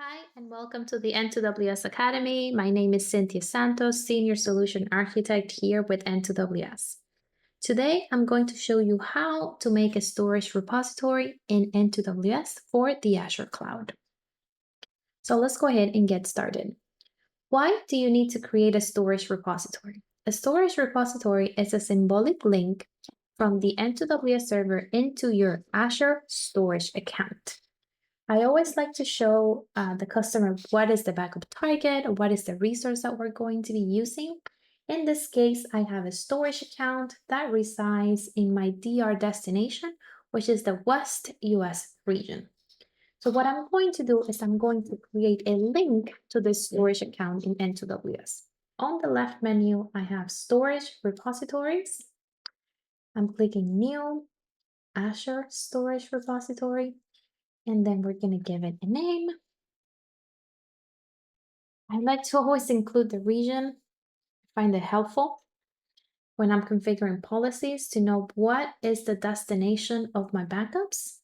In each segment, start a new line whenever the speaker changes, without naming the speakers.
Hi, and welcome to the N2WS Academy. My name is Cynthia Santos, Senior Solution Architect here with N2WS. Today, I'm going to show you how to make a storage repository in N2WS for the Azure Cloud. So let's go ahead and get started. Why do you need to create a storage repository? A storage repository is a symbolic link from the N2WS server into your Azure storage account. I always like to show the customer what is the backup target, what is the resource that we're going to be using. In this case, I have a storage account that resides in my DR destination, which is the West US region. So what I'm going to do is I'm going to create a link to this storage account in N2WS. On the left menu, I have storage repositories. I'm clicking new Azure storage repository. And then we're going to give it a name. I like to always include the region. I find it helpful when I'm configuring policies to know what is the destination of my backups.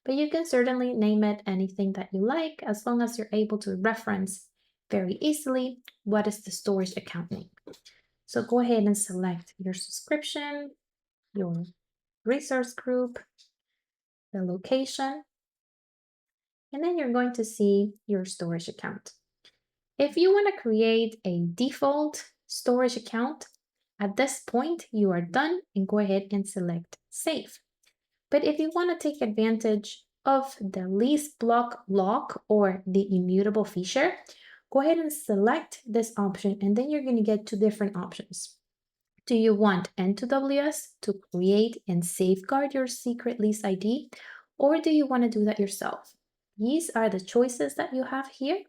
But you can certainly name it anything that you like as long as you're able to reference very easily what is the storage account name. So go ahead and select your subscription, your resource group, the location, and then you're going to see your storage account. If you want to create a default storage account, at this point you are done and go ahead and select Save. But if you want to take advantage of the lease block lock or the immutable feature, go ahead and select this option and then you're going to get two different options. Do you want N2WS to create and safeguard your secret lease ID, or do you want to do that yourself? These are the choices that you have here.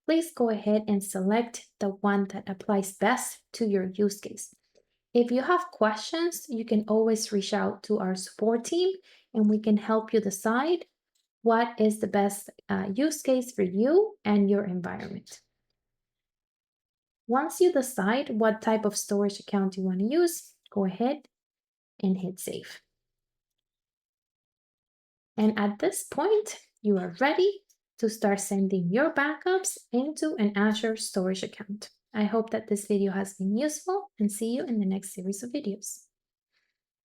Please go ahead and select the one that applies best to your use case. If you have questions, you can always reach out to our support team and we can help you decide what is the best use case for you and your environment. Once you decide what type of storage account you want to use, go ahead and hit save. And at this point, you are ready to start sending your backups into an Azure storage account. I hope that this video has been useful and see you in the next series of videos.